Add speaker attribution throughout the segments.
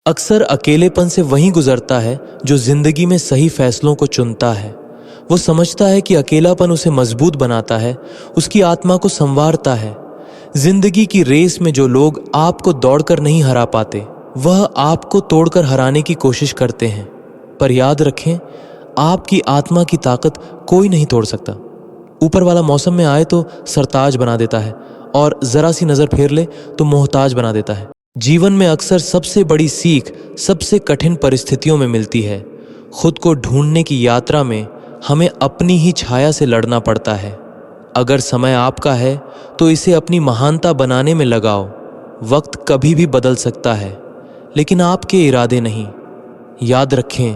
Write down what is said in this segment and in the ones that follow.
Speaker 1: अक्सर अकेलेपन से वही गुजरता है जो जिंदगी में सही फैसलों को चुनता है। वो समझता है कि अकेलापन उसे मजबूत बनाता है, उसकी आत्मा को संवारता है। जिंदगी की रेस में जो लोग आपको दौड़कर नहीं हरा पाते, वह आपको तोड़कर हराने की कोशिश करते हैं। पर याद रखें, आपकी आत्मा की ताकत कोई नहीं तोड़ सकता। ऊपर वाला मौसम में आए तो सरताज बना देता है और जरा सी नजर फेर ले तो मोहताज बना देता है। जीवन में अक्सर सबसे बड़ी सीख सबसे कठिन परिस्थितियों में मिलती है। खुद को ढूंढने की यात्रा में हमें अपनी ही छाया से लड़ना पड़ता है। अगर समय आपका है तो इसे अपनी महानता बनाने में लगाओ। वक्त कभी भी बदल सकता है, लेकिन आपके इरादे नहीं। याद रखें,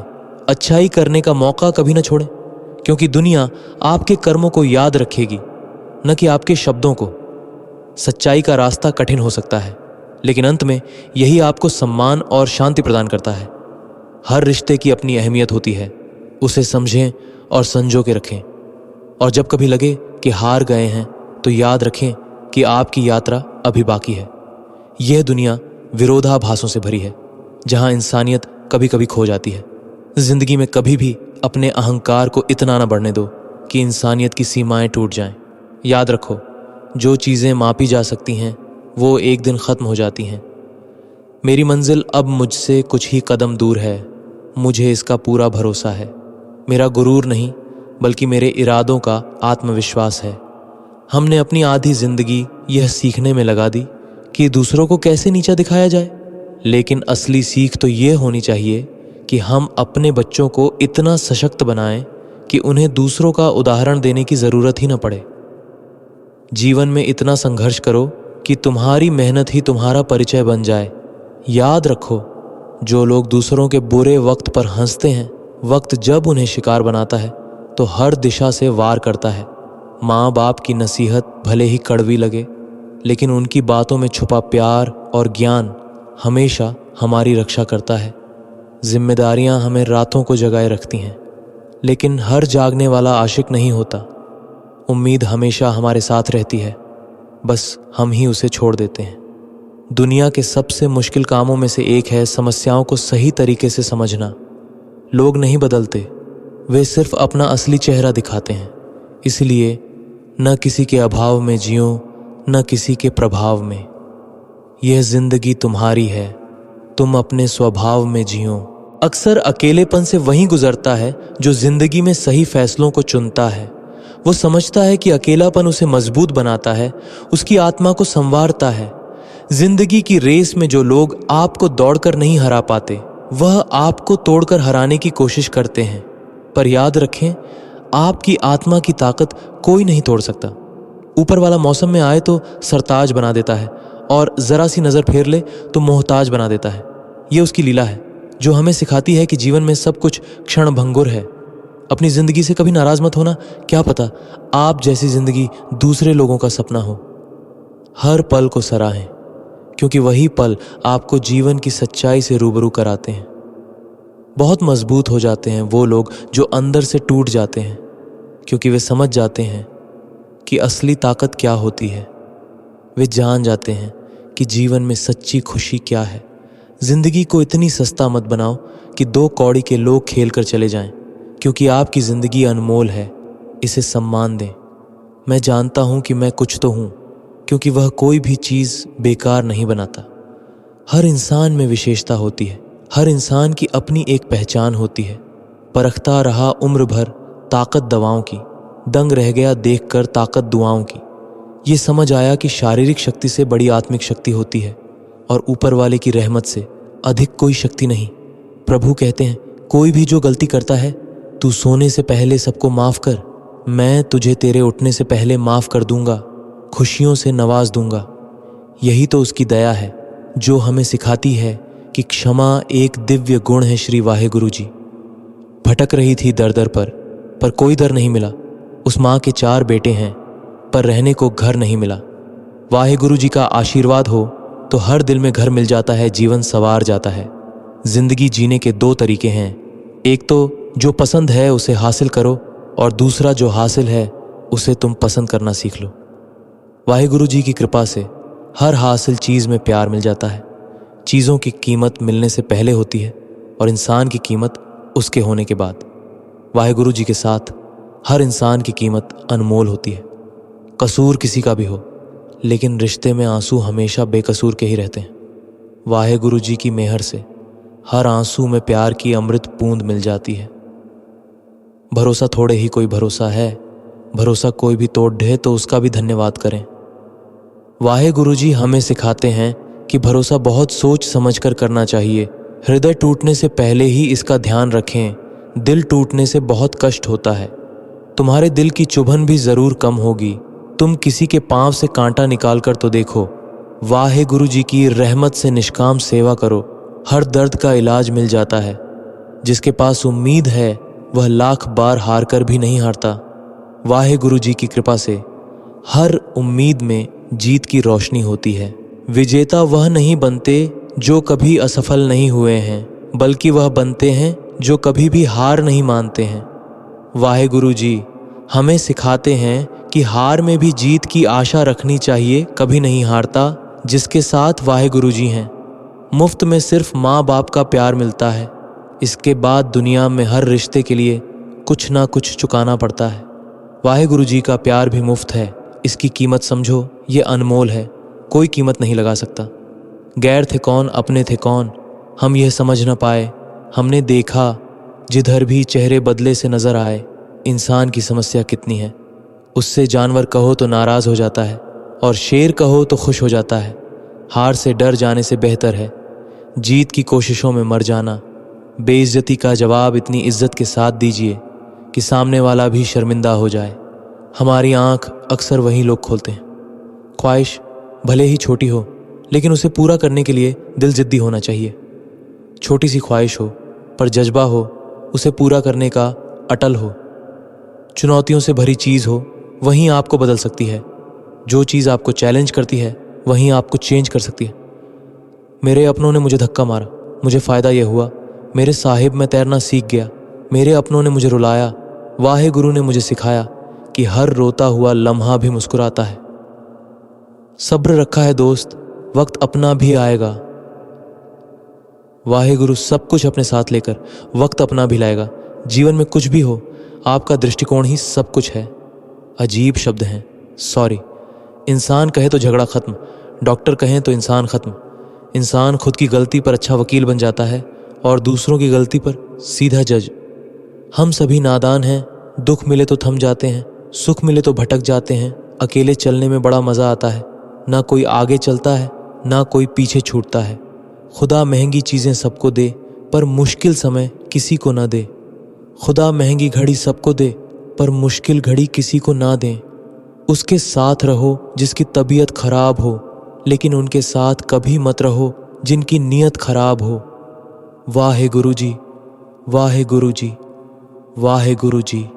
Speaker 1: अच्छाई करने का मौका कभी न छोड़ें, क्योंकि दुनिया आपके कर्मों को याद रखेगी, न कि आपके शब्दों को। सच्चाई का रास्ता कठिन हो सकता है, लेकिन अंत में यही आपको सम्मान और शांति प्रदान करता है। हर रिश्ते की अपनी अहमियत होती है, उसे समझें और संजो के रखें। और जब कभी लगे कि हार गए हैं तो याद रखें कि आपकी यात्रा अभी बाकी है। यह दुनिया विरोधाभासों से भरी है, जहां इंसानियत कभी कभी खो जाती है। जिंदगी में कभी भी अपने अहंकार को इतना न बढ़ने दो कि इंसानियत की सीमाएं टूट जाएं। याद रखो, जो चीज़ें मापी जा सकती हैं वो एक दिन ख़त्म हो जाती हैं। मेरी मंजिल अब मुझसे कुछ ही कदम दूर है, मुझे इसका पूरा भरोसा है। मेरा गुरूर नहीं, बल्कि मेरे इरादों का आत्मविश्वास है। हमने अपनी आधी जिंदगी यह सीखने में लगा दी कि दूसरों को कैसे नीचा दिखाया जाए, लेकिन असली सीख तो ये होनी चाहिए कि हम अपने बच्चों को इतना सशक्त बनाएं कि उन्हें दूसरों का उदाहरण देने की ज़रूरत ही न पड़े। जीवन में इतना संघर्ष करो कि तुम्हारी मेहनत ही तुम्हारा परिचय बन जाए। याद रखो, जो लोग दूसरों के बुरे वक्त पर हंसते हैं, वक्त जब उन्हें शिकार बनाता है तो हर दिशा से वार करता है। माँ बाप की नसीहत भले ही कड़वी लगे, लेकिन उनकी बातों में छुपा प्यार और ज्ञान हमेशा हमारी रक्षा करता है। जिम्मेदारियां हमें रातों को जगाए रखती हैं, लेकिन हर जागने वाला आशिक नहीं होता। उम्मीद हमेशा हमारे साथ रहती है, बस हम ही उसे छोड़ देते हैं। दुनिया के सबसे मुश्किल कामों में से एक है समस्याओं को सही तरीके से समझना। लोग नहीं बदलते, वे सिर्फ अपना असली चेहरा दिखाते हैं। इसलिए न किसी के अभाव में जियो, न किसी के प्रभाव में। यह जिंदगी तुम्हारी है, तुम अपने स्वभाव में जियो। अक्सर अकेलेपन से वही गुजरता है जो जिंदगी में सही फैसलों को चुनता है। वो समझता है कि अकेलापन उसे मजबूत बनाता है, उसकी आत्मा को संवारता है। जिंदगी की रेस में जो लोग आपको दौड़कर नहीं हरा पाते, वह आपको तोड़कर हराने की कोशिश करते हैं। पर याद रखें, आपकी आत्मा की ताकत कोई नहीं तोड़ सकता। ऊपर वाला मौसम में आए तो सरताज बना देता है और जरा सी नजर फेर ले तो मोहताज बना देता है। यह उसकी लीला है, जो हमें सिखाती है कि जीवन में सब कुछ क्षणभंगुर है। अपनी जिंदगी से कभी नाराज मत होना, क्या पता आप जैसी जिंदगी दूसरे लोगों का सपना हो। हर पल को सराहें, क्योंकि वही पल आपको जीवन की सच्चाई से रूबरू कराते हैं। बहुत मजबूत हो जाते हैं वो लोग जो अंदर से टूट जाते हैं, क्योंकि वे समझ जाते हैं कि असली ताकत क्या होती है। वे जान जाते हैं कि जीवन में सच्ची खुशी क्या है। जिंदगी को इतनी सस्ता मत बनाओ कि 2 कौड़ी के लोग खेल कर चले जाएं, क्योंकि आपकी जिंदगी अनमोल है, इसे सम्मान दें। मैं जानता हूं कि मैं कुछ तो हूं, क्योंकि वह कोई भी चीज़ बेकार नहीं बनाता। हर इंसान में विशेषता होती है, हर इंसान की अपनी एक पहचान होती है। परखता रहा उम्र भर ताकत दवाओं की, दंग रह गया देखकर ताकत दुआओं की। ये समझ आया कि शारीरिक शक्ति से बड़ी आत्मिक शक्ति होती है, और ऊपर वाले की रहमत से अधिक कोई शक्ति नहीं। प्रभु कहते हैं, कोई भी जो गलती करता है, तू सोने से पहले सबको माफ कर, मैं तुझे तेरे उठने से पहले माफ कर दूंगा, खुशियों से नवाज दूंगा। यही तो उसकी दया है, जो हमें सिखाती है कि क्षमा एक दिव्य गुण है। श्री वाहेगुरु जी। भटक रही थी दर दर पर कोई दर नहीं मिला। उस माँ के 4 बेटे हैं, पर रहने को घर नहीं मिला। वाहेगुरु जी का आशीर्वाद हो तो हर दिल में घर मिल जाता है, जीवन सवार जाता है। जिंदगी जीने के 2 तरीके हैं, एक तो जो पसंद है उसे हासिल करो, और दूसरा जो हासिल है उसे तुम पसंद करना सीख लो। वाहेगुरु जी की कृपा से हर हासिल चीज़ में प्यार मिल जाता है, चीज़ों की कीमत मिलने से पहले होती है और इंसान की कीमत उसके होने के बाद। वाहेगुरु जी के साथ हर इंसान की कीमत अनमोल होती है, कसूर किसी का भी हो, लेकिन रिश्ते में आंसू हमेशा बेकसूर के ही रहते हैं। वाहेगुरु जी की मेहर से हर आंसू में प्यार की अमृत बूंद मिल जाती है। भरोसा थोड़े ही कोई भरोसा है, भरोसा कोई भी तोड़ दे तो उसका भी धन्यवाद करें। वाहेगुरु जी हमें सिखाते हैं कि भरोसा बहुत सोच समझ कर करना चाहिए। हृदय टूटने से पहले ही इसका ध्यान रखें। दिल टूटने से बहुत कष्ट होता है। तुम्हारे दिल की चुभन भी जरूर कम होगी। तुम किसी के पांव से कांटा निकाल कर तो देखो। वाहेगुरु जी की रहमत से निष्काम सेवा करो, हर दर्द का इलाज मिल जाता है। जिसके पास उम्मीद है वह लाख बार हार कर भी नहीं हारता। वाहेगुरु जी की कृपा से हर उम्मीद में जीत की रोशनी होती है। विजेता वह नहीं बनते जो कभी असफल नहीं हुए हैं, बल्कि वह बनते हैं जो कभी भी हार नहीं मानते हैं। वाहेगुरु जी हमें सिखाते हैं कि हार में भी जीत की आशा रखनी चाहिए। कभी नहीं हारता जिसके साथ वाहेगुरु जी हैं। मुफ्त में सिर्फ माँ बाप का प्यार मिलता है। इसके बाद दुनिया में हर रिश्ते के लिए कुछ ना कुछ चुकाना पड़ता है। वाहेगुरु जी का प्यार भी मुफ्त है। इसकी कीमत समझो, ये अनमोल है, कोई कीमत नहीं लगा सकता। गैर थे कौन, अपने थे कौन, हम यह समझ न पाए। हमने देखा जिधर भी चेहरे बदले से नजर आए। इंसान की समस्या कितनी है, उससे जानवर कहो तो नाराज हो जाता है और शेर कहो तो खुश हो जाता है। हार से डर जाने से बेहतर है जीत की कोशिशों में मर जाना। बेइज्जती का जवाब इतनी इज्जत के साथ दीजिए कि सामने वाला भी शर्मिंदा हो जाए। हमारी आंख अक्सर वही लोग खोलते हैं। ख्वाहिश भले ही छोटी हो, लेकिन उसे पूरा करने के लिए दिल जिद्दी होना चाहिए। छोटी सी ख्वाहिश हो पर जज्बा हो, उसे पूरा करने का अटल हो। चुनौतियों से भरी चीज़ हो, वहीं आपको बदल सकती है। जो चीज़ आपको चैलेंज करती है वहीं आपको चेंज कर सकती है। मेरे अपनों ने मुझे धक्का मारा, मुझे फ़ायदा यह हुआ। मेरे साहिब मैं तैरना सीख गया। मेरे अपनों ने मुझे रुलाया। वाहेगुरु ने मुझे सिखाया कि हर रोता हुआ लम्हा भी मुस्कुराता है। सब्र रखा है दोस्त, वक्त अपना भी आएगा। वाहेगुरु सब कुछ अपने साथ लेकर वक्त अपना भी लाएगा। जीवन में कुछ भी हो, आपका दृष्टिकोण ही सब कुछ है। अजीब शब्द हैं, सॉरी। इंसान कहे तो झगड़ा खत्म, डॉक्टर कहें तो इंसान खत्म। इंसान खुद की गलती पर अच्छा वकील बन जाता है और दूसरों की गलती पर सीधा जज। हम सभी नादान हैं। दुख मिले तो थम जाते हैं, सुख मिले तो भटक जाते हैं। अकेले चलने में बड़ा मज़ा आता है। ना कोई आगे चलता है, ना कोई पीछे छूटता है। खुदा महंगी चीज़ें सबको दे, पर मुश्किल समय किसी को ना दे। खुदा महंगी घड़ी सबको दे, पर मुश्किल घड़ी किसी को ना दें। उसके साथ रहो जिसकी तबीयत खराब हो, लेकिन उनके साथ कभी मत रहो जिनकी नीयत खराब हो। वाहेगुरु जी, वाहेगुरु जी, वाहेगुरु जी।